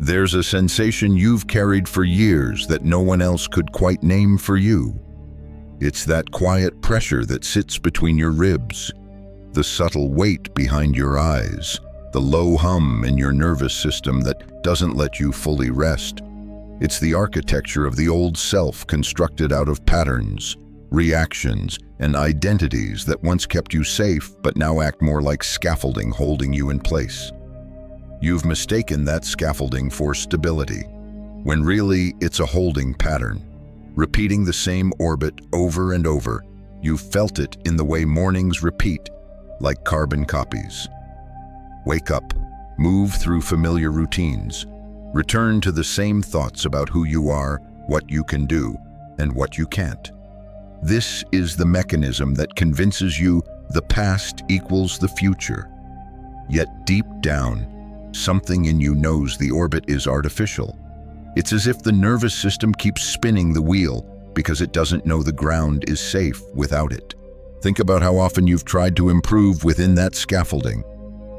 There's a sensation you've carried for years that no one else could quite name for you. It's that quiet pressure that sits between your ribs, the subtle weight behind your eyes, the low hum in your nervous system that doesn't let you fully rest. It's the architecture of the old self constructed out of patterns, reactions, and identities that once kept you safe but now act more like scaffolding holding you in place. You've mistaken that scaffolding for stability, when really it's a holding pattern, repeating the same orbit over and over. You've felt it in the way mornings repeat, like carbon copies. Wake up, move through familiar routines, return to the same thoughts about who you are, what you can do, and what you can't. This is the mechanism that convinces you the past equals the future. Yet deep down, something in you knows the orbit is artificial. It's as if the nervous system keeps spinning the wheel because it doesn't know the ground is safe without it. Think about how often you've tried to improve within that scaffolding.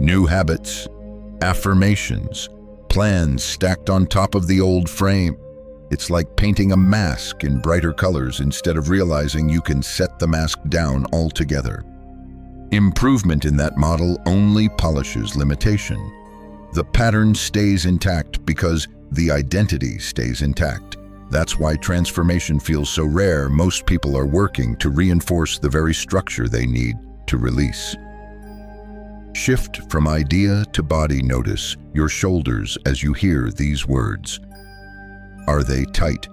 New habits, affirmations, plans stacked on top of the old frame. It's like painting a mask in brighter colors instead of realizing you can set the mask down altogether. Improvement in that model only polishes limitation. The pattern stays intact because the identity stays intact. That's why transformation feels so rare. Most people are working to reinforce the very structure they need to release. Shift from idea to body. Notice your shoulders as you hear these words. Are they tight?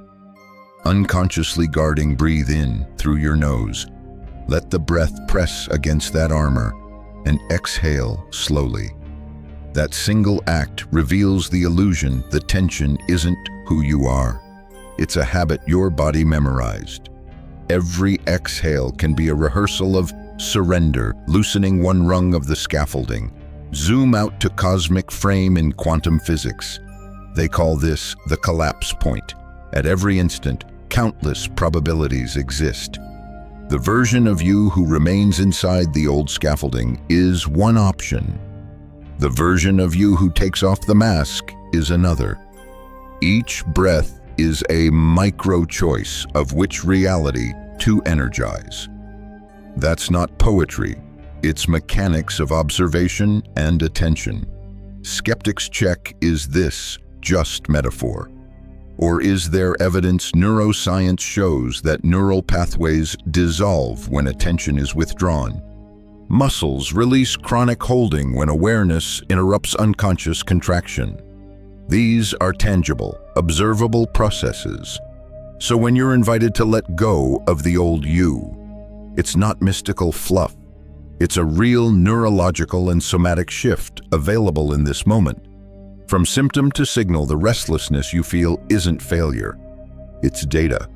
Unconsciously guarding, breathe in through your nose. Let the breath press against that armor and exhale slowly. That single act reveals the illusion the tension isn't who you are. It's a habit your body memorized. Every exhale can be a rehearsal of surrender, loosening one rung of the scaffolding. Zoom out to cosmic frame in quantum physics. They call this the collapse point. At every instant, countless probabilities exist. The version of you who remains inside the old scaffolding is one option. The version of you who takes off the mask is another. Each breath is a micro-choice of which reality to energize. That's not poetry, it's mechanics of observation and attention. Skeptics check, is this just metaphor? Or is there evidence? Neuroscience shows that neural pathways dissolve when attention is withdrawn. Muscles release chronic holding when awareness interrupts unconscious contraction. These are tangible, observable processes. So when you're invited to let go of the old you, it's not mystical fluff. It's a real neurological and somatic shift available in this moment. From symptom to signal, the restlessness you feel isn't failure. It's data.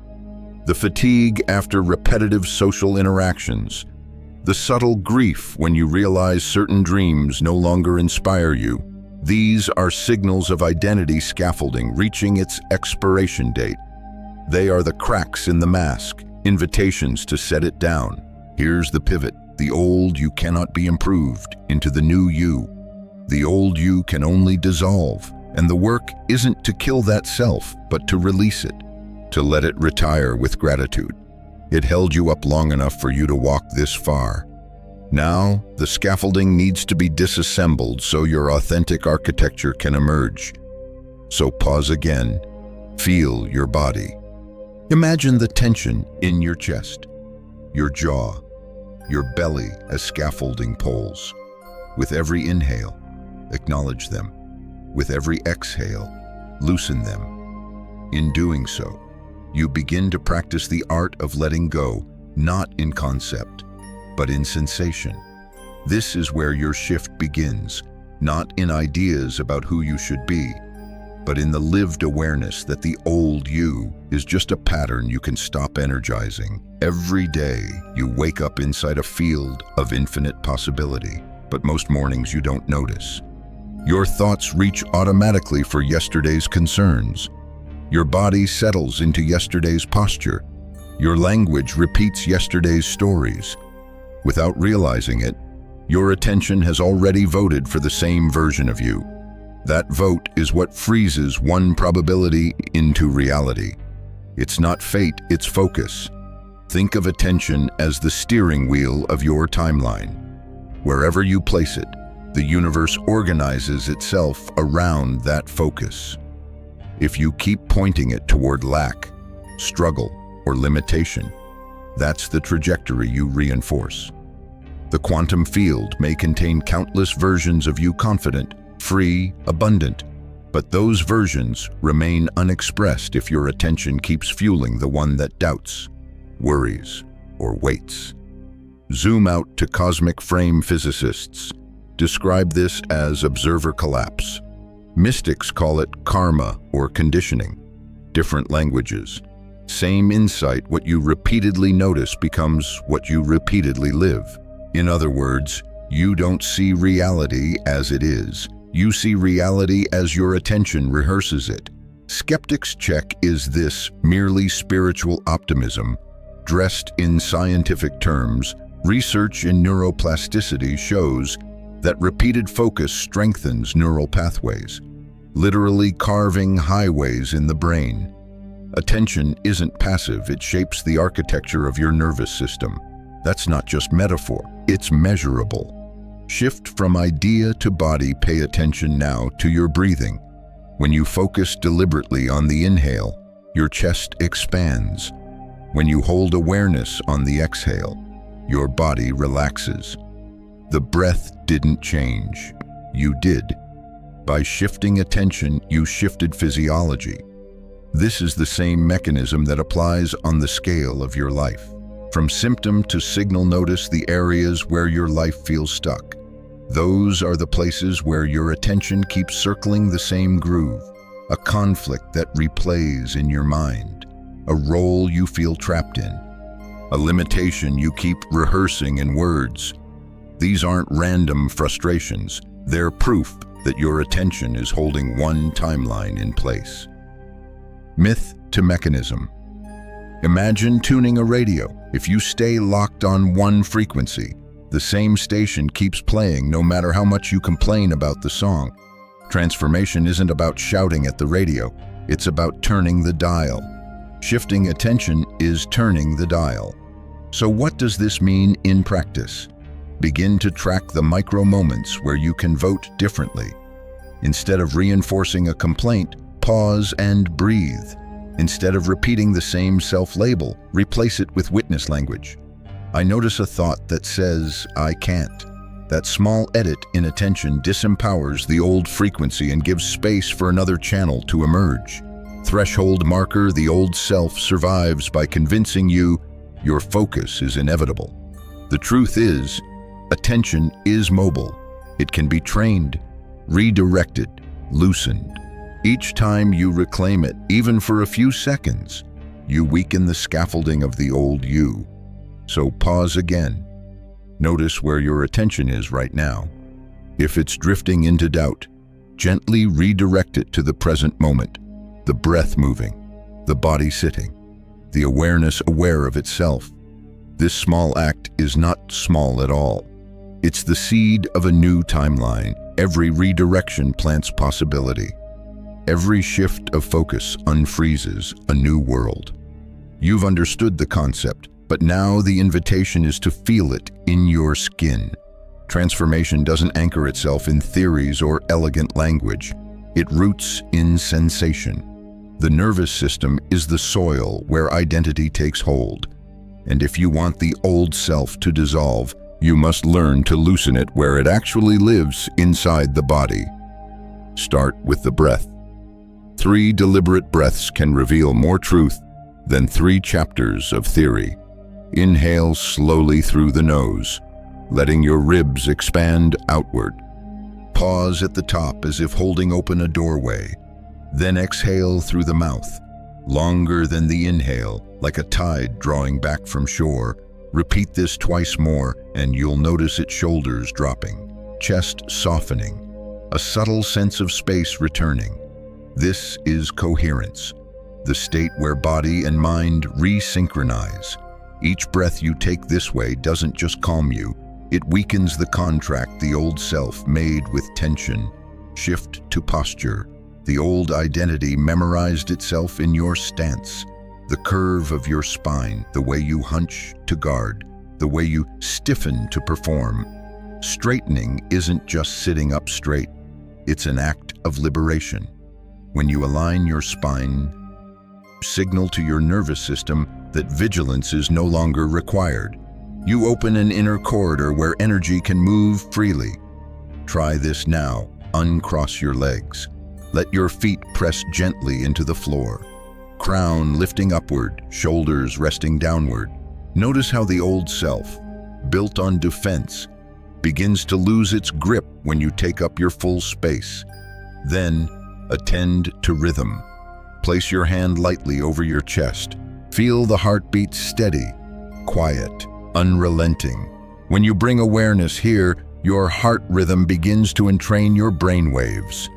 The fatigue after repetitive social interactions, the subtle grief when you realize certain dreams no longer inspire you. These are signals of identity scaffolding reaching its expiration date. They are the cracks in the mask, invitations to set it down. Here's the pivot. The old you cannot be improved into the new you. The old you can only dissolve, and the work isn't to kill that self, but to release it, to let it retire with gratitude. It held you up long enough for you to walk this far. Now, the scaffolding needs to be disassembled so your authentic architecture can emerge. So pause again, feel your body. Imagine the tension in your chest, your jaw, your belly as scaffolding poles. With every inhale, acknowledge them. With every exhale, loosen them. In doing so, you begin to practice the art of letting go, not in concept, but in sensation. This is where your shift begins, not in ideas about who you should be, but in the lived awareness that the old you is just a pattern you can stop energizing. Every day, you wake up inside a field of infinite possibility, but most mornings you don't notice. Your thoughts reach automatically for yesterday's concerns. Your body settles into yesterday's posture. Your language repeats yesterday's stories. Without realizing it, your attention has already voted for the same version of you. That vote is what freezes one probability into reality. It's not fate, it's focus. Think of attention as the steering wheel of your timeline. Wherever you place it, the universe organizes itself around that focus. If you keep pointing it toward lack, struggle, or limitation, that's the trajectory you reinforce. The quantum field may contain countless versions of you confident, free, abundant, but those versions remain unexpressed if your attention keeps fueling the one that doubts, worries, or waits. Zoom out to cosmic frame physicists. Describe this as observer collapse. Mystics call it karma or conditioning. Different languages. Same insight, what you repeatedly notice becomes what you repeatedly live. In other words, you don't see reality as it is. You see reality as your attention rehearses it. Skeptics check, is this merely spiritual optimism dressed in scientific terms? Research in neuroplasticity shows that repeated focus strengthens neural pathways, literally carving highways in the brain. Attention isn't passive, it shapes the architecture of your nervous system. That's not just metaphor, it's measurable. Shift from idea to body, pay attention now to your breathing. When you focus deliberately on the inhale, your chest expands. When you hold awareness on the exhale, your body relaxes. The breath didn't change, you did. By shifting attention, you shifted physiology. This is the same mechanism that applies on the scale of your life. From symptom to signal, notice the areas where your life feels stuck. Those are the places where your attention keeps circling the same groove, a conflict that replays in your mind, a role you feel trapped in, a limitation you keep rehearsing in words. These aren't random frustrations, they're proof that your attention is holding one timeline in place. Myth to mechanism. Imagine tuning a radio. If you stay locked on one frequency, the same station keeps playing no matter how much you complain about the song. Transformation isn't about shouting at the radio, it's about turning the dial. Shifting attention is turning the dial. So what does this mean in practice? Begin to track the micro moments where you can vote differently. Instead of reinforcing a complaint, pause and breathe. Instead of repeating the same self-label, replace it with witness language. I notice a thought that says, I can't. That small edit in attention disempowers the old frequency and gives space for another channel to emerge. Threshold marker, the old self survives by convincing you your focus is inevitable. The truth is, attention is mobile. It can be trained, redirected, loosened. Each time you reclaim it, even for a few seconds, you weaken the scaffolding of the old you. So pause again. Notice where your attention is right now. If it's drifting into doubt, gently redirect it to the present moment, the breath moving, the body sitting, the awareness aware of itself. This small act is not small at all. It's the seed of a new timeline. Every redirection plants possibility. Every shift of focus unfreezes a new world. You've understood the concept, but now the invitation is to feel it in your skin. Transformation doesn't anchor itself in theories or elegant language. It roots in sensation. The nervous system is the soil where identity takes hold. And if you want the old self to dissolve, you must learn to loosen it where it actually lives, inside the body. Start with the breath. 3 deliberate breaths can reveal more truth than 3 chapters of theory. Inhale slowly through the nose, letting your ribs expand outward. Pause at the top as if holding open a doorway. Then exhale through the mouth, longer than the inhale, like a tide drawing back from shore. Repeat this twice more, and you'll notice its shoulders dropping, chest softening, a subtle sense of space returning. This is coherence, the state where body and mind resynchronize. Each breath you take this way doesn't just calm you, it weakens the contract the old self made with tension. Shift to posture. The old identity memorized itself in your stance. The curve of your spine, the way you hunch to guard, the way you stiffen to perform. Straightening isn't just sitting up straight. It's an act of liberation. When you align your spine, signal to your nervous system that vigilance is no longer required. You open an inner corridor where energy can move freely. Try this now. Uncross your legs. Let your feet press gently into the floor. Crown lifting upward, shoulders resting downward. Notice how the old self, built on defense, begins to lose its grip when you take up your full space. Then, attend to rhythm. Place your hand lightly over your chest. Feel the heartbeat steady, quiet, unrelenting. When you bring awareness here, your heart rhythm begins to entrain your brain waves.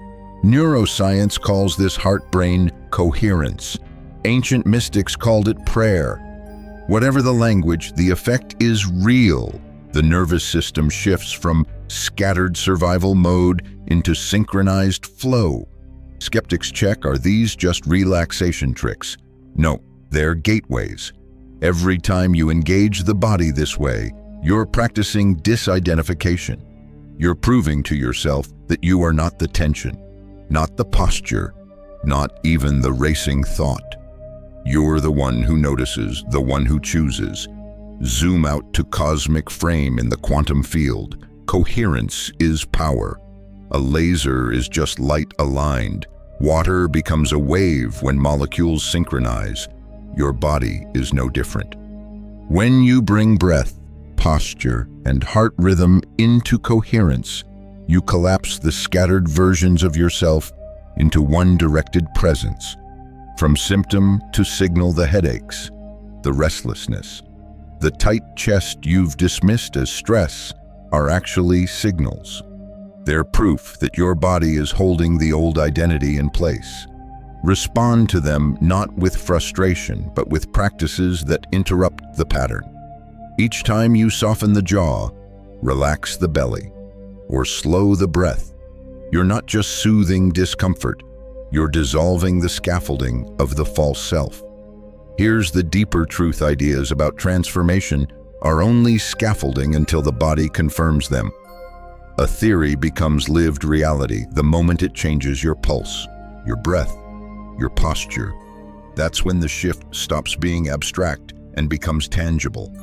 Neuroscience calls this heart-brain coherence. Ancient mystics called it prayer. Whatever the language, the effect is real. The nervous system shifts from scattered survival mode into synchronized flow. Skeptics check, are these just relaxation tricks? No, they're gateways. Every time you engage the body this way, you're practicing disidentification. You're proving to yourself that you are not the tension, not the posture, not even the racing thought. You're the one who notices, the one who chooses. Zoom out to cosmic frame in the quantum field. Coherence is power. A laser is just light aligned. Water becomes a wave when molecules synchronize. Your body is no different. When you bring breath, posture, and heart rhythm into coherence, you collapse the scattered versions of yourself into one directed presence. From symptom to signal, the headaches, the restlessness, the tight chest you've dismissed as stress are actually signals. They're proof that your body is holding the old identity in place. Respond to them not with frustration, but with practices that interrupt the pattern. Each time you soften the jaw, relax the belly, or slow the breath, you're not just soothing discomfort, you're dissolving the scaffolding of the false self. Here's the deeper truth: ideas about transformation are only scaffolding until the body confirms them. A theory becomes lived reality the moment it changes your pulse, your breath, your posture. That's when the shift stops being abstract and becomes tangible.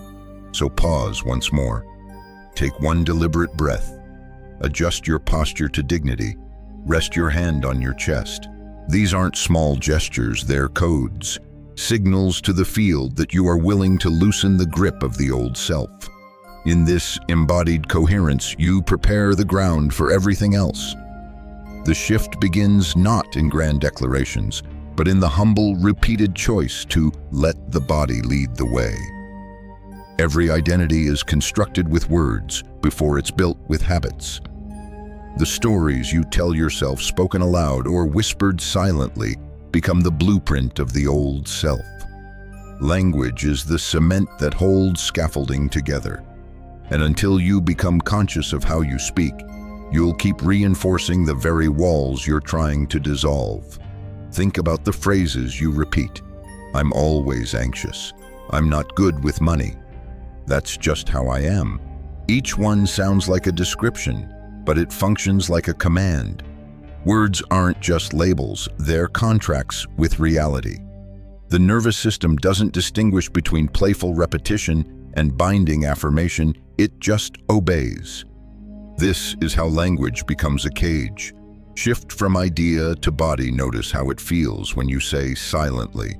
So pause once more. Take one deliberate breath. Adjust your posture to dignity. Rest your hand on your chest. These aren't small gestures, they're codes, signals to the field that you are willing to loosen the grip of the old self. In this embodied coherence, you prepare the ground for everything else. The shift begins not in grand declarations, but in the humble, repeated choice to let the body lead the way. Every identity is constructed with words before it's built with habits. The stories you tell yourself, spoken aloud or whispered silently, become the blueprint of the old self. Language is the cement that holds scaffolding together. And until you become conscious of how you speak, you'll keep reinforcing the very walls you're trying to dissolve. Think about the phrases you repeat. I'm always anxious. I'm not good with money. That's just how I am. Each one sounds like a description, but it functions like a command. Words aren't just labels, they're contracts with reality. The nervous system doesn't distinguish between playful repetition and binding affirmation, it just obeys. This is how language becomes a cage. Shift from idea to body. Notice how it feels when you say silently,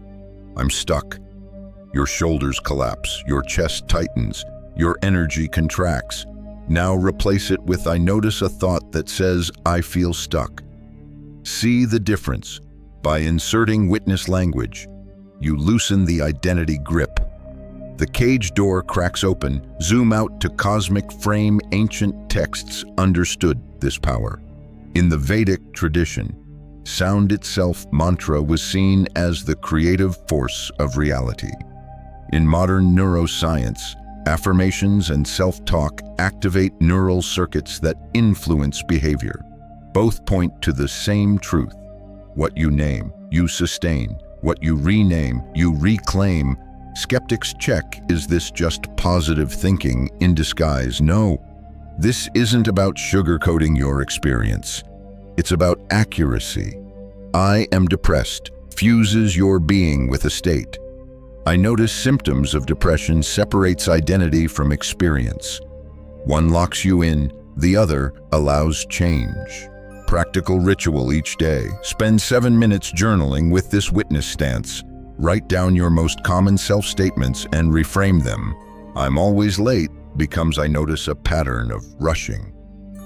I'm stuck. Your shoulders collapse, your chest tightens, your energy contracts. Now replace it with, I notice a thought that says, I feel stuck. See the difference. By inserting witness language, you loosen the identity grip. The cage door cracks open. Zoom out to cosmic frame. Ancient texts understood this power. In the Vedic tradition, sound itself, mantra, was seen as the creative force of reality. In modern neuroscience, affirmations and self-talk activate neural circuits that influence behavior. Both point to the same truth. What you name, you sustain. What you rename, you reclaim. Skeptics check, is this just positive thinking in disguise? No, this isn't about sugarcoating your experience. It's about accuracy. I am depressed fuses your being with a state. I notice symptoms of depression separates identity from experience. One locks you in, the other allows change. Practical ritual each day. Spend 7 minutes journaling with this witness stance. Write down your most common self-statements and reframe them. I'm always late becomes I notice a pattern of rushing.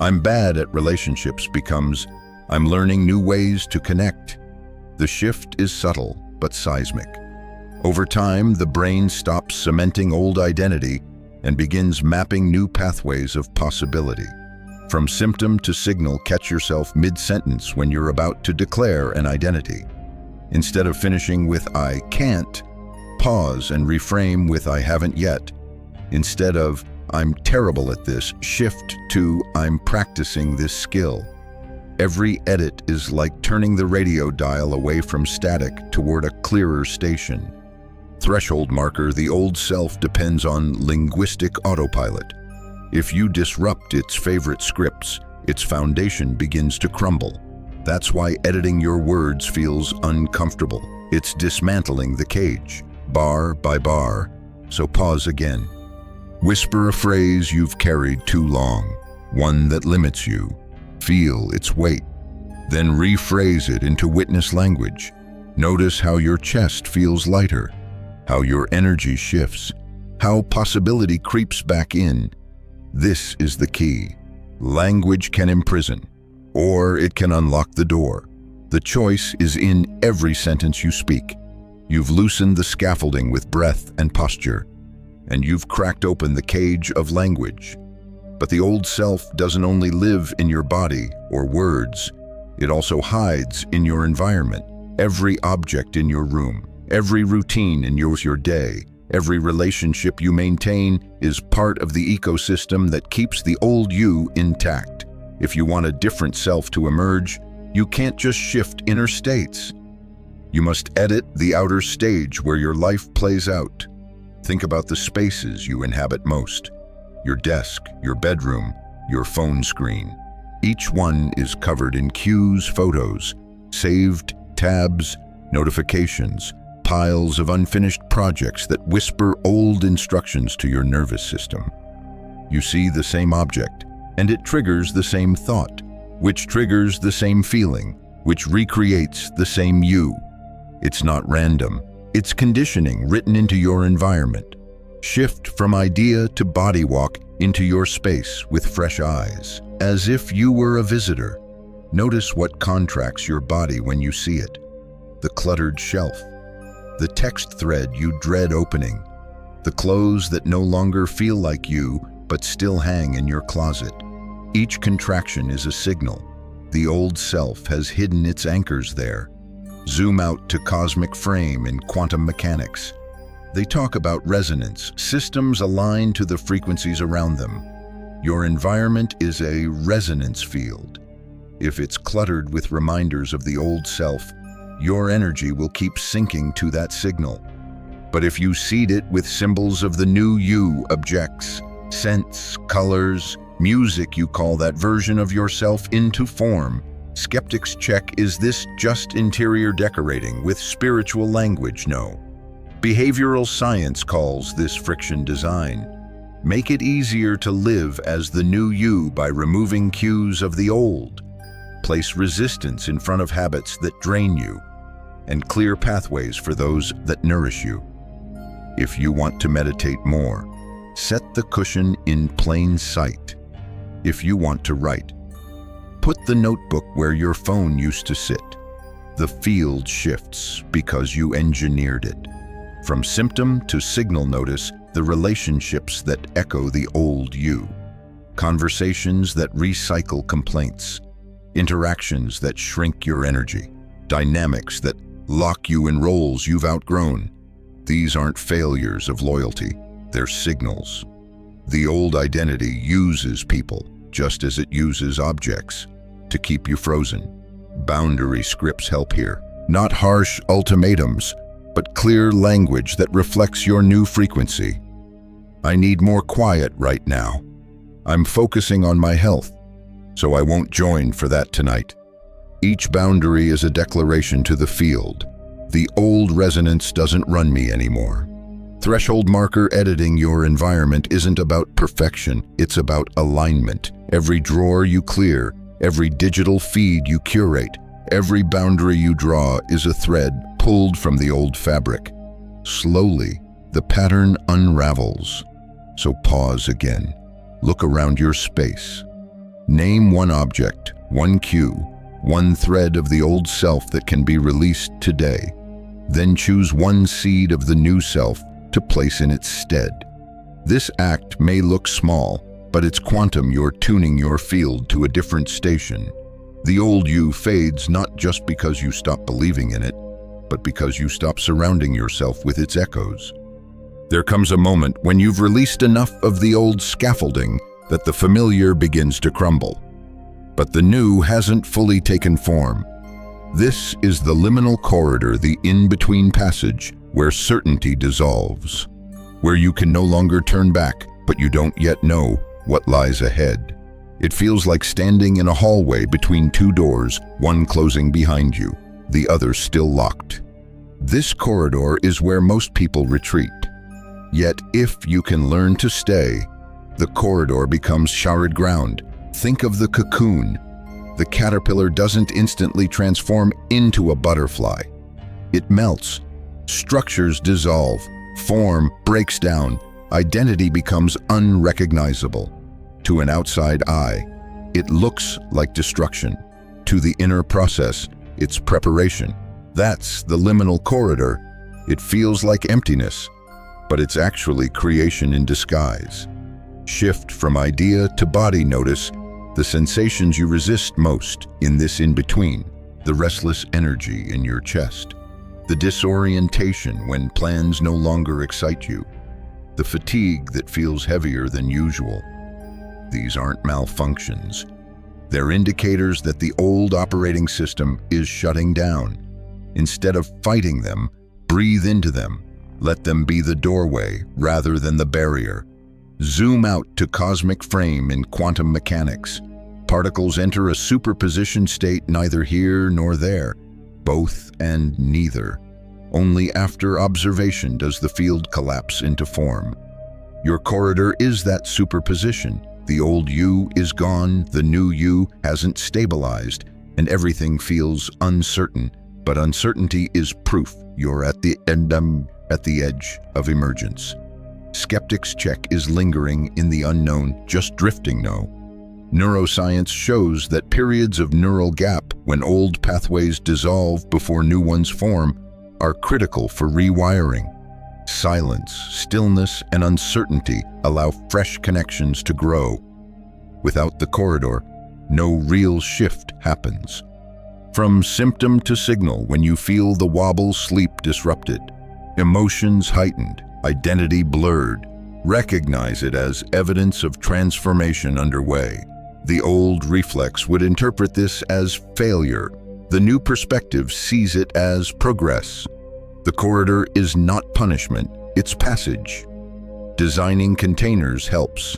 I'm bad at relationships becomes I'm learning new ways to connect. The shift is subtle but seismic. Over time, the brain stops cementing old identity and begins mapping new pathways of possibility. From symptom to signal, catch yourself mid-sentence when you're about to declare an identity. Instead of finishing with I can't, pause and reframe with I haven't yet. Instead of I'm terrible at this, shift to I'm practicing this skill. Every edit is like turning the radio dial away from static toward a clearer station. Threshold marker, the old self depends on linguistic autopilot. If you disrupt its favorite scripts, its foundation begins to crumble. That's why editing your words feels uncomfortable. It's dismantling the cage, bar by bar. So pause again. Whisper a phrase you've carried too long, one that limits you. Feel its weight. Then rephrase it into witness language. Notice how your chest feels lighter, how your energy shifts, how possibility creeps back in. This is the key. Language can imprison, or it can unlock the door. The choice is in every sentence you speak. You've loosened the scaffolding with breath and posture, and you've cracked open the cage of language. But the old self doesn't only live in your body or words, it also hides in your environment. Every object in your room, every routine in your day, every relationship you maintain is part of the ecosystem that keeps the old you intact. If you want a different self to emerge, you can't just shift inner states. You must edit the outer stage where your life plays out. Think about the spaces you inhabit most. Your desk, your bedroom, your phone screen. Each one is covered in cues, photos, saved tabs, notifications, piles of unfinished projects that whisper old instructions to your nervous system. You see the same object, and it triggers the same thought, which triggers the same feeling, which recreates the same you. It's not random. It's conditioning written into your environment. Shift from idea to body walk into your space with fresh eyes, as if you were a visitor. Notice what contracts your body when you see it. The cluttered shelf, the text thread you dread opening, the clothes that no longer feel like you but still hang in your closet. Each contraction is a signal. The old self has hidden its anchors there. Zoom out to cosmic frame in quantum mechanics. They talk about resonance, systems aligned to the frequencies around them. Your environment is a resonance field. If it's cluttered with reminders of the old self, your energy will keep sinking to that signal. But if you seed it with symbols of the new you, objects, scents, colors, music, you call that version of yourself into form. Skeptics check, is this just interior decorating with spiritual language? No. Behavioral science calls this friction design. Make it easier to live as the new you by removing cues of the old. Place resistance in front of habits that drain you, and clear pathways for those that nourish you. If you want to meditate more, set the cushion in plain sight. If you want to write, put the notebook where your phone used to sit. The field shifts because you engineered it. From symptom to signal, notice the relationships that echo the old you. Conversations that recycle complaints. Interactions that shrink your energy. Dynamics that lock you in roles you've outgrown. These aren't failures of loyalty, they're signals. The old identity uses people just as it uses objects. to keep you frozen. Boundary scripts help here. Not harsh ultimatums, but clear language that reflects your new frequency. I need more quiet right now. I'm focusing on my health, so I won't join for that tonight. Each boundary is a declaration to the field. The old resonance doesn't run me anymore. Threshold marker editing your environment isn't about perfection, it's about alignment. Every drawer you clear, every digital feed you curate, every boundary you draw is a thread pulled from the old fabric. Slowly, the pattern unravels. So pause again. Look around your space. Name one object, one cue, one thread of the old self that can be released today. Then choose one seed of the new self to place in its stead. This act may look small, but it's quantum. You're tuning your field to a different station. The old you fades not just because you stop believing in it, but because you stop surrounding yourself with its echoes. There comes a moment when you've released enough of the old scaffolding that the familiar begins to crumble. But the new hasn't fully taken form. This is the liminal corridor, the in-between passage where certainty dissolves, where you can no longer turn back, but you don't yet know what lies ahead. It feels like standing in a hallway between two doors, one closing behind you, the other still locked. This corridor is where most people retreat. Yet if you can learn to stay, the corridor becomes charred ground. Think of the cocoon. The caterpillar doesn't instantly transform into a butterfly. It melts. Structures dissolve. Form breaks down. Identity becomes unrecognizable. To an outside eye, it looks like destruction. To the inner process, it's preparation. That's the liminal corridor. It feels like emptiness, but it's actually creation in disguise. Shift from idea to body. Notice the sensations you resist most in this in-between, the restless energy in your chest, the disorientation when plans no longer excite you, the fatigue that feels heavier than usual. These aren't malfunctions. They're indicators that the old operating system is shutting down. Instead of fighting them, breathe into them. Let them be the doorway rather than the barrier. Zoom out to cosmic frame in quantum mechanics. Particles enter a superposition state, neither here nor there, both and neither. Only after observation does the field collapse into form. Your corridor is that superposition. The old you is gone, the new you hasn't stabilized, and everything feels uncertain. But uncertainty is proof you're at the edge of emergence. Skeptics' check is lingering in the unknown, just drifting no. Neuroscience shows that periods of neural gap, when old pathways dissolve before new ones form, are critical for rewiring. Silence, stillness, and uncertainty allow fresh connections to grow. Without the corridor, no real shift happens. From symptom to signal, when you feel the wobble, sleep disrupted, emotions heightened, identity blurred, recognize it as evidence of transformation underway. The old reflex would interpret this as failure. The new perspective sees it as progress. The corridor is not punishment, it's passage. Designing containers helps.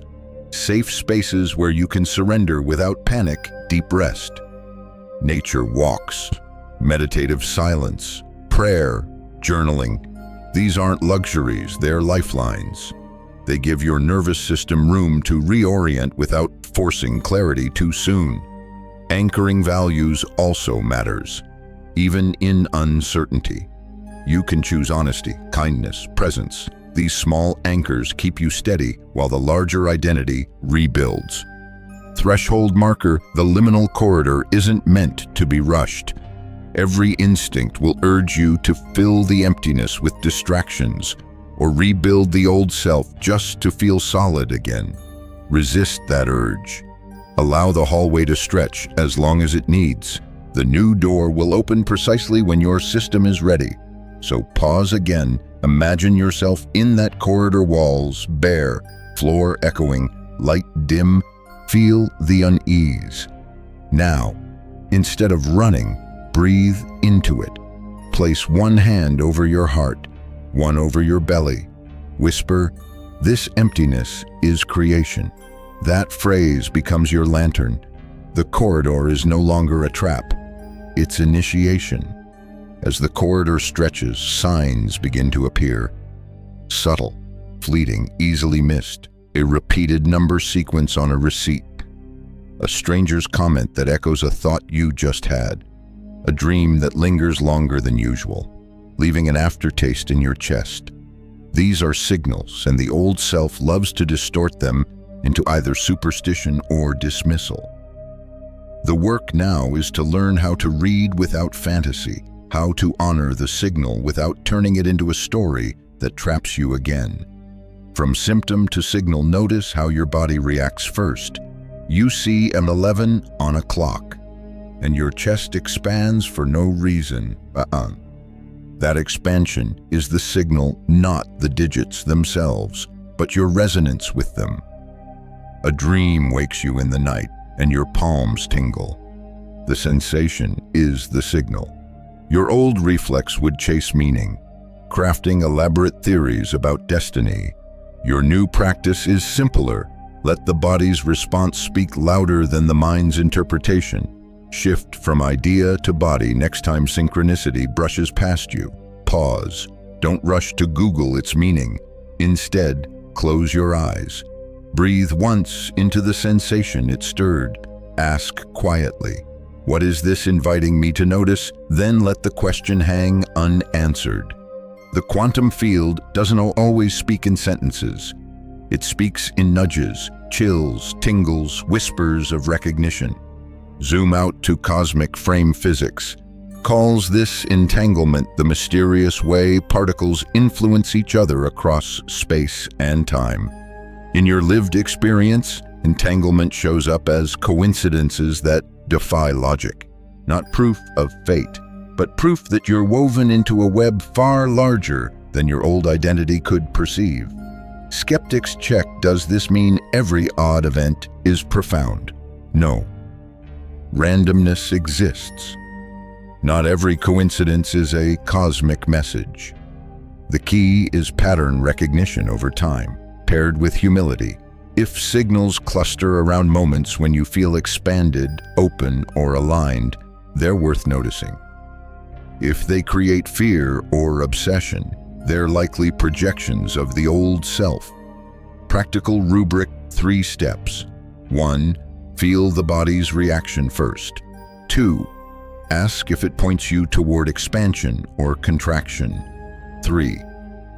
Safe spaces where you can surrender without panic, deep rest. Nature walks, meditative silence, prayer, journaling. These aren't luxuries, they're lifelines. They give your nervous system room to reorient without forcing clarity too soon. Anchoring values also matters, even in uncertainty. You can choose honesty, kindness, presence. These small anchors keep you steady while the larger identity rebuilds. Threshold marker, the liminal corridor isn't meant to be rushed. Every instinct will urge you to fill the emptiness with distractions or rebuild the old self just to feel solid again. Resist that urge. Allow the hallway to stretch as long as it needs. The new door will open precisely when your system is ready. So pause again, imagine yourself in that corridor, walls bare, floor echoing, light dim. Feel the unease. Now, instead of running, breathe into it. Place one hand over your heart, one over your belly. Whisper, "This emptiness is creation." That phrase becomes your lantern. The corridor is no longer a trap. It's initiation. As the corridor stretches, signs begin to appear. Subtle, fleeting, easily missed. A repeated number sequence on a receipt. A stranger's comment that echoes a thought you just had. A dream that lingers longer than usual, leaving an aftertaste in your chest. These are signals, and the old self loves to distort them into either superstition or dismissal. The work now is to learn how to read without fantasy, how to honor the signal without turning it into a story that traps you again. From symptom to signal, notice how your body reacts first. You see an 11 on a clock, and your chest expands for no reason. That expansion is the signal, not the digits themselves, but your resonance with them. A dream wakes you in the night, and your palms tingle. The sensation is the signal. Your old reflex would chase meaning, crafting elaborate theories about destiny. Your new practice is simpler. Let the body's response speak louder than the mind's interpretation. Shift from idea to body next time synchronicity brushes past you. Pause. Don't rush to Google its meaning. Instead, close your eyes. Breathe once into the sensation it stirred. Ask quietly, "What is this inviting me to notice?" Then let the question hang unanswered. The quantum field doesn't always speak in sentences. It speaks in nudges, chills, tingles, whispers of recognition. Zoom out to cosmic frame physics. Calls this entanglement the mysterious way particles influence each other across space and time. In your lived experience, entanglement shows up as coincidences that defy logic. Not proof of fate, but proof that you're woven into a web far larger than your old identity could perceive. Skeptics check, does this mean every odd event is profound? No. Randomness exists. Not every coincidence is a cosmic message. The key is pattern recognition over time, paired with humility. If signals cluster around moments when you feel expanded, open, or aligned, they're worth noticing. If they create fear or obsession, they're likely projections of the old self. Practical rubric: 3 steps. 1. Feel the body's reaction first. 2. Ask if it points you toward expansion or contraction. 3.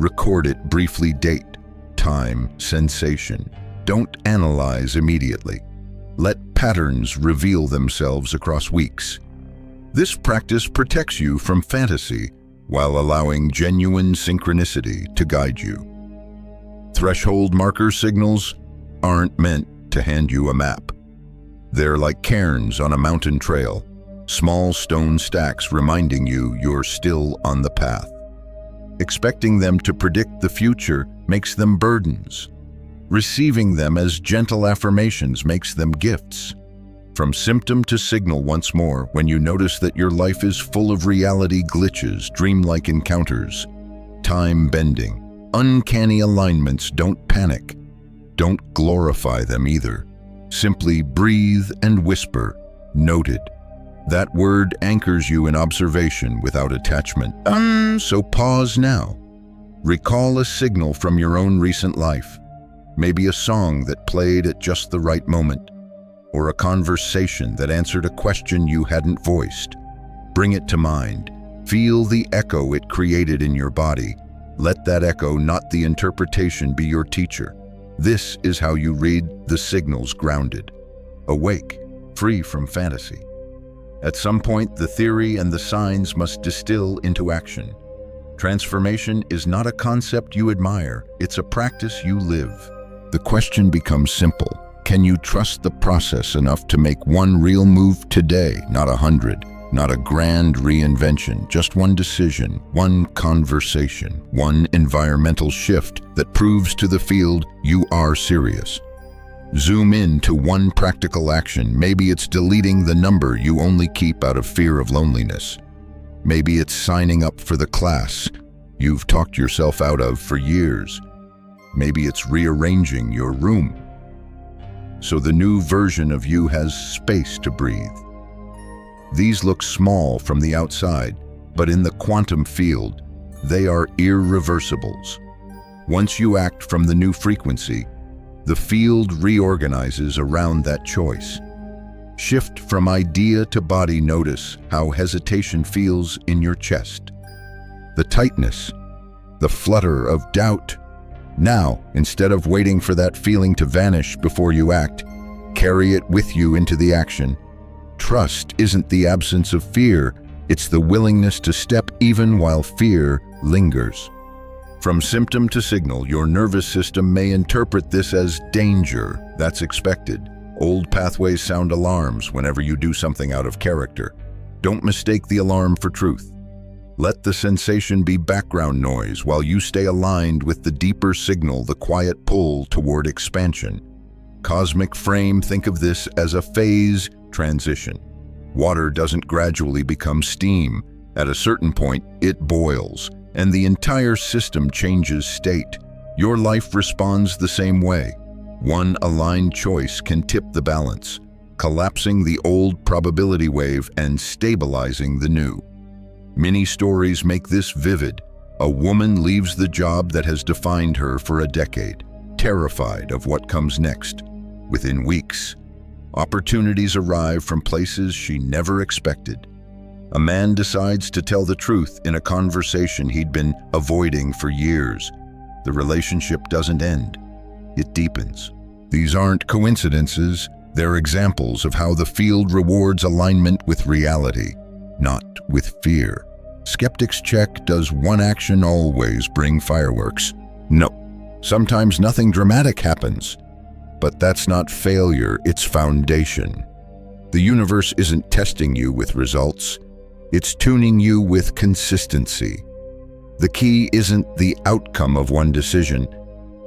Record it briefly: date, time, sensation. Don't analyze immediately. Let patterns reveal themselves across weeks. This practice protects you from fantasy while allowing genuine synchronicity to guide you. Threshold marker signals aren't meant to hand you a map. They're like cairns on a mountain trail, small stone stacks reminding you you're still on the path. Expecting them to predict the future makes them burdens. Receiving them as gentle affirmations makes them gifts. From symptom to signal once more, when you notice that your life is full of reality glitches, dreamlike encounters, time bending, uncanny alignments, don't panic. Don't glorify them either. Simply breathe and whisper, "Noted." That word anchors you in observation without attachment. So pause now. Recall a signal from your own recent life. Maybe a song that played at just the right moment, or a conversation that answered a question you hadn't voiced. Bring it to mind. Feel the echo it created in your body. Let that echo, not the interpretation, be your teacher. This is how you read the signals grounded, awake, free from fantasy. At some point, the theory and the signs must distill into action. Transformation is not a concept you admire, it's a practice you live. The question becomes simple. Can you trust the process enough to make one real move today, not 100? Not a grand reinvention, just one decision, one conversation, one environmental shift that proves to the field you are serious. Zoom in to one practical action. Maybe it's deleting the number you only keep out of fear of loneliness. Maybe it's signing up for the class you've talked yourself out of for years. Maybe it's rearranging your room so the new version of you has space to breathe. These look small from the outside, but in the quantum field, they are irreversibles. Once you act from the new frequency, the field reorganizes around that choice. Shift from idea to body. Notice how hesitation feels in your chest. The tightness, the flutter of doubt. Now, instead of waiting for that feeling to vanish before you act, carry it with you into the action. Trust isn't the absence of fear, it's the willingness to step even while fear lingers. From symptom to signal, your nervous system may interpret this as danger. That's expected. Old pathways sound alarms whenever you do something out of character. Don't mistake the alarm for truth. Let the sensation be background noise while you stay aligned with the deeper signal, the quiet pull toward expansion. Cosmic frame, think of this as a phase transition. Water doesn't gradually become steam. At a certain point, it boils, and the entire system changes state. Your life responds the same way. One aligned choice can tip the balance, collapsing the old probability wave and stabilizing the new. Many stories make this vivid. A woman leaves the job that has defined her for a decade, terrified of what comes next. Within weeks, opportunities arrive from places she never expected. A man decides to tell the truth in a conversation he'd been avoiding for years. The relationship doesn't end, it deepens. These aren't coincidences, they're examples of how the field rewards alignment with reality, not with fear. Skeptics check, does one action always bring fireworks? No. Sometimes nothing dramatic happens. But that's not failure, it's foundation. The universe isn't testing you with results, it's tuning you with consistency. The key isn't the outcome of one decision,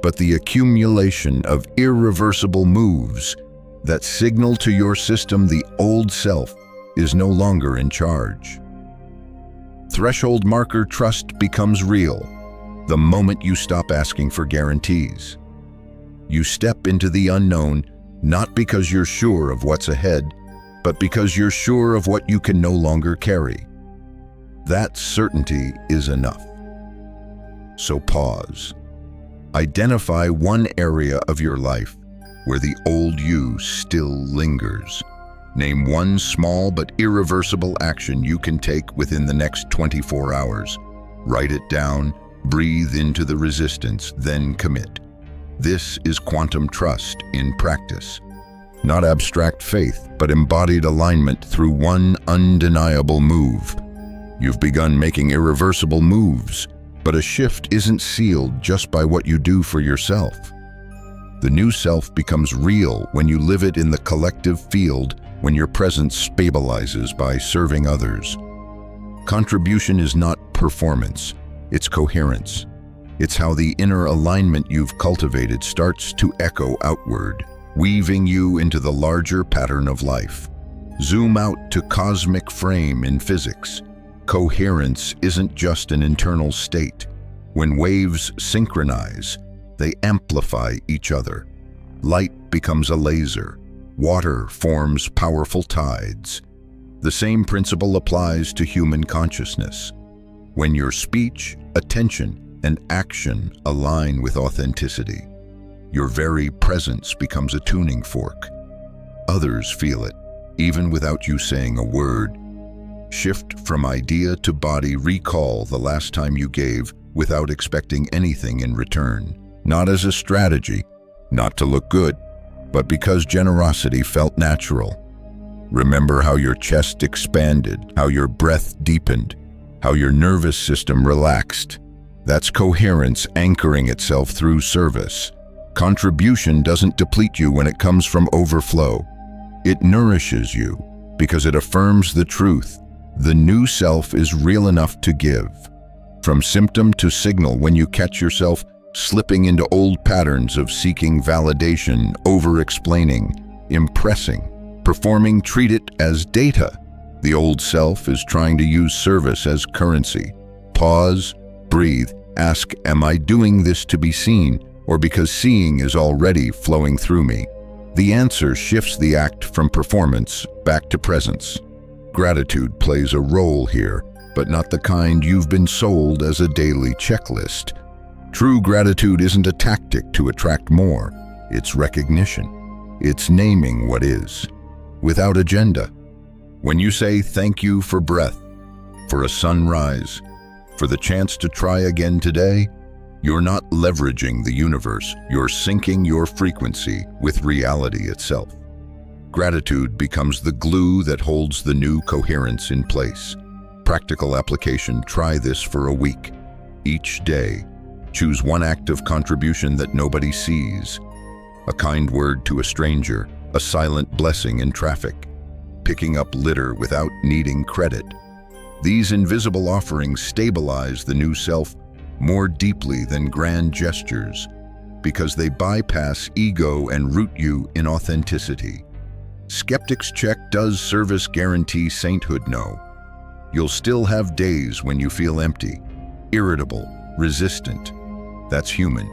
but the accumulation of irreversible moves that signal to your system the old self is no longer in charge. Threshold marker: trust becomes real the moment you stop asking for guarantees. You step into the unknown, not because you're sure of what's ahead, but because you're sure of what you can no longer carry. That certainty is enough. So pause. Identify one area of your life where the old you still lingers. Name one small but irreversible action you can take within the next 24 hours. Write it down, breathe into the resistance, then commit. This is quantum trust in practice. Not abstract faith, but embodied alignment through one undeniable move. You've begun making irreversible moves, but a shift isn't sealed just by what you do for yourself. The new self becomes real when you live it in the collective field, when your presence stabilizes by serving others. Contribution is not performance, it's coherence. It's how the inner alignment you've cultivated starts to echo outward, weaving you into the larger pattern of life. Zoom out to cosmic frame in physics. Coherence isn't just an internal state. When waves synchronize, they amplify each other. Light becomes a laser. Water forms powerful tides. The same principle applies to human consciousness. When your speech, attention, and action align with authenticity, your very presence becomes a tuning fork. Others feel it, even without you saying a word. Shift from idea to body. Recall the last time you gave without expecting anything in return. Not as a strategy, not to look good, but because generosity felt natural. Remember how your chest expanded, how your breath deepened, how your nervous system relaxed. That's coherence anchoring itself through service. Contribution doesn't deplete you when it comes from overflow. It nourishes you because it affirms the truth. The new self is real enough to give. From symptom to signal, when you catch yourself slipping into old patterns of seeking validation, over-explaining, impressing, performing. Treat it as data. The old self is trying to use service as currency. Pause, breathe, ask, am I doing this to be seen, or because seeing is already flowing through me? The answer shifts the act from performance back to presence. Gratitude plays a role here, but not the kind you've been sold as a daily checklist. True gratitude isn't a tactic to attract more. It's recognition. It's naming what is, without agenda. When you say thank you for breath, for a sunrise, for the chance to try again today, you're not leveraging the universe, you're syncing your frequency with reality itself. Gratitude becomes the glue that holds the new coherence in place. Practical application: try this for a week. Each day, choose one act of contribution that nobody sees. A kind word to a stranger, a silent blessing in traffic, picking up litter without needing credit. These invisible offerings stabilize the new self more deeply than grand gestures, because they bypass ego and root you in authenticity. Skeptics check: does service guarantee sainthood? No. You'll still have days when you feel empty, irritable, resistant. That's human.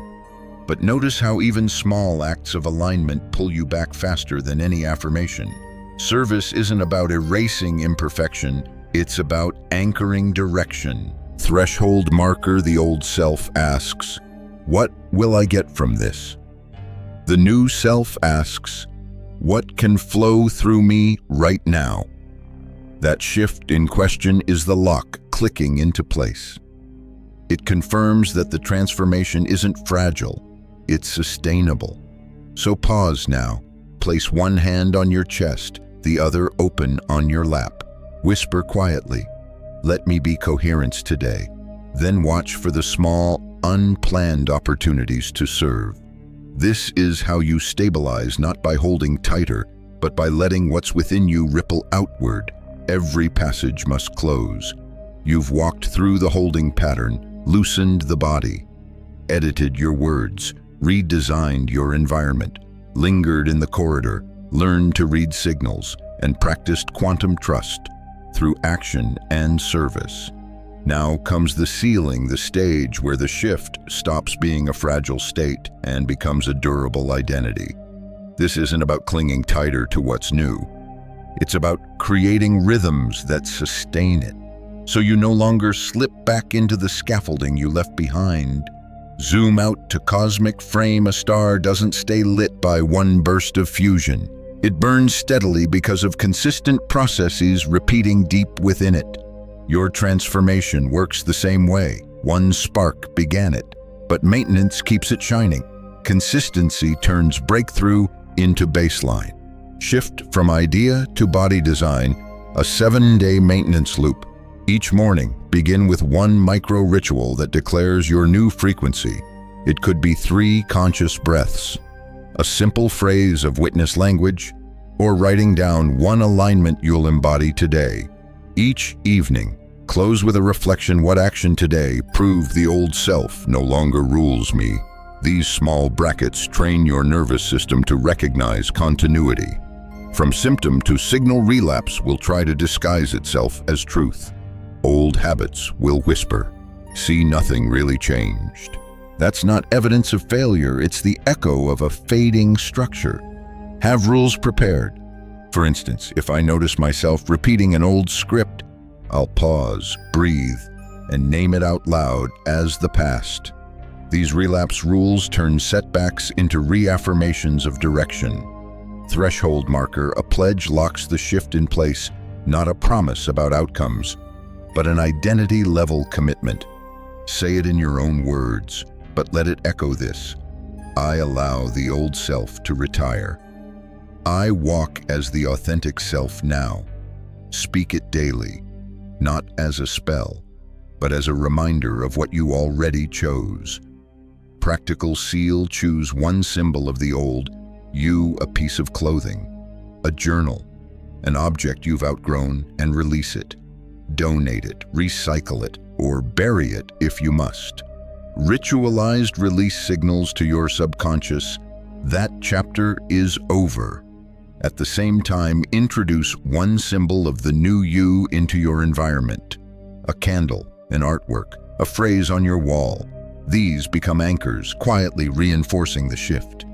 But notice how even small acts of alignment pull you back faster than any affirmation. Service isn't about erasing imperfection, it's about anchoring direction. Threshold marker: the old self asks, what will I get from this? The new self asks, what can flow through me right now? That shift in question is the lock clicking into place. It confirms that the transformation isn't fragile, it's sustainable. So pause now. Place one hand on your chest, the other open on your lap. Whisper quietly, let me be coherence today. Then watch for the small, unplanned opportunities to serve. This is how you stabilize, not by holding tighter, but by letting what's within you ripple outward. Every passage must close. You've walked through the holding pattern, loosened the body, edited your words, redesigned your environment, lingered in the corridor, learned to read signals, and practiced quantum trust through action and service. Now comes the ceiling, the stage where the shift stops being a fragile state and becomes a durable identity. This isn't about clinging tighter to what's new. It's about creating rhythms that sustain it, so you no longer slip back into the scaffolding you left behind. Zoom out to cosmic frame. A star doesn't stay lit by one burst of fusion. It burns steadily because of consistent processes repeating deep within it. Your transformation works the same way. One spark began it, but maintenance keeps it shining. Consistency turns breakthrough into baseline. Shift from idea to body design, a 7-day maintenance loop. Each morning, begin with one micro ritual that declares your new frequency. It could be 3 conscious breaths, a simple phrase of witness language, or writing down one alignment you'll embody today. Each evening, close with a reflection: what action today proved the old self no longer rules me? These small brackets train your nervous system to recognize continuity. From symptom to signal, relapse will try to disguise itself as truth. Old habits will whisper, see, nothing really changed. That's not evidence of failure, it's the echo of a fading structure. Have rules prepared. For instance, if I notice myself repeating an old script, I'll pause, breathe, and name it out loud as the past. These relapse rules turn setbacks into reaffirmations of direction. Threshold marker: a pledge locks the shift in place, not a promise about outcomes, but an identity-level commitment. Say it in your own words, but let it echo this: I allow the old self to retire. I walk as the authentic self now. Speak it daily, not as a spell, but as a reminder of what you already chose. Practical seal: choose one symbol of the old you, a piece of clothing, a journal, an object you've outgrown, and release it. Donate it, recycle it, or bury it if you must. ritualized release signals to your subconscious, that chapter is over. At the same time, introduce one symbol of the new you into your environment. A candle, an artwork, a phrase on your wall. These become anchors, quietly reinforcing the shift.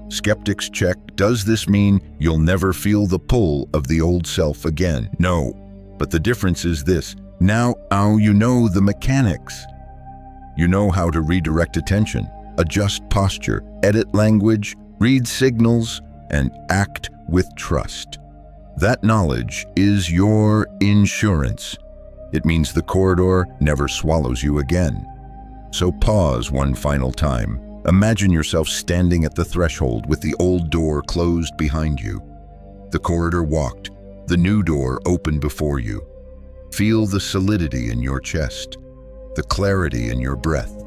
Skeptics check, does this mean you'll never feel the pull of the old self again? No, but the difference is this. Now you know the mechanics. You know how to redirect attention, adjust posture, edit language, read signals, and act with trust. That knowledge is your insurance. It means the corridor never swallows you again. So pause one final time. Imagine yourself standing at the threshold with the old door closed behind you. The corridor walked, the new door opened before you. Feel the solidity in your chest, the clarity in your breath,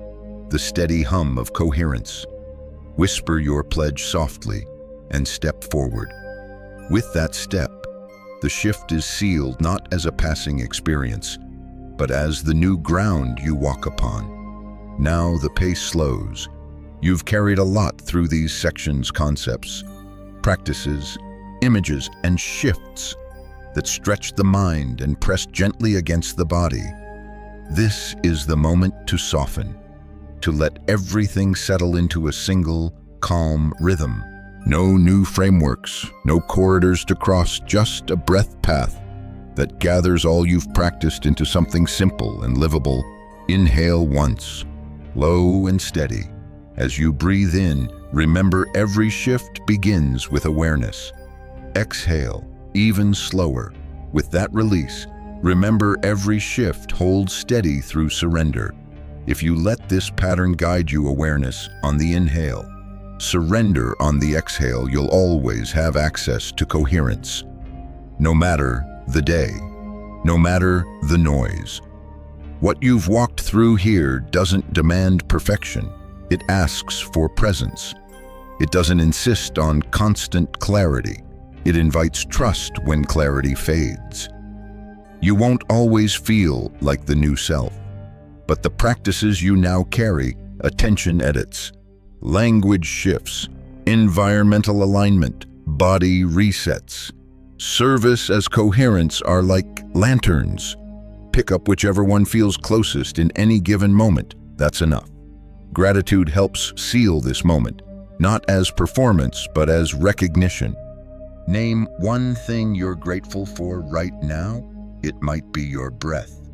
the steady hum of coherence. Whisper your pledge softly and step forward. With that step, the shift is sealed not as a passing experience, but as the new ground you walk upon. Now the pace slows. You've carried a lot through these sections, concepts, practices, images, and shifts that stretch the mind and press gently against the body. This is the moment to soften, to let everything settle into a single, calm rhythm. No new frameworks, no corridors to cross, just a breath path that gathers all you've practiced into something simple and livable. Inhale once, low and steady. As you breathe in, remember every shift begins with awareness. Exhale, even slower. With that release, remember every shift holds steady through surrender. If you let this pattern guide you, awareness on the inhale, surrender on the exhale, you'll always have access to coherence. No matter the day, no matter the noise. What you've walked through here doesn't demand perfection. It asks for presence. It doesn't insist on constant clarity. It invites trust when clarity fades. You won't always feel like the new self, but the practices you now carry, attention edits, language shifts, environmental alignment, body resets, service as coherence are like lanterns. Pick up whichever one feels closest in any given moment. That's enough. Gratitude helps seal this moment, not as performance, but as recognition. Name one thing you're grateful for right now. It might be your breath.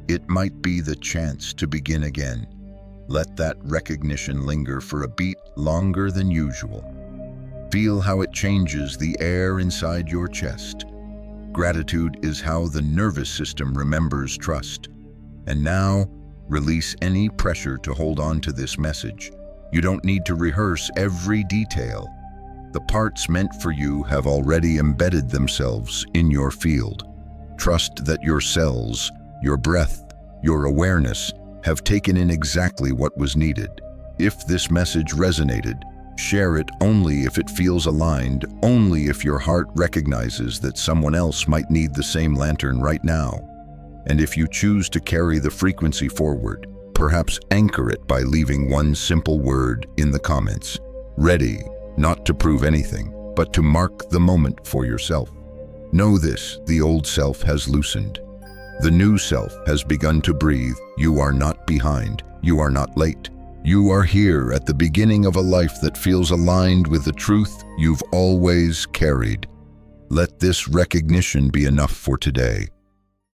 It might be the chance to begin again. Let that recognition linger for a beat longer than usual. Feel how it changes the air inside your chest. Gratitude is how the nervous system remembers trust. And now, release any pressure to hold on to this message. You don't need to rehearse every detail. The parts meant for you have already embedded themselves in your field. Trust that your cells, your breath, your awareness have taken in exactly what was needed. If this message resonated, share it only if it feels aligned, only if your heart recognizes that someone else might need the same lantern right now. And if you choose to carry the frequency forward, perhaps anchor it by leaving one simple word in the comments. Ready, not to prove anything, but to mark the moment for yourself. Know this, the old self has loosened. The new self has begun to breathe. You are not behind. You are not late. You are here at the beginning of a life that feels aligned with the truth you've always carried. Let this recognition be enough for today.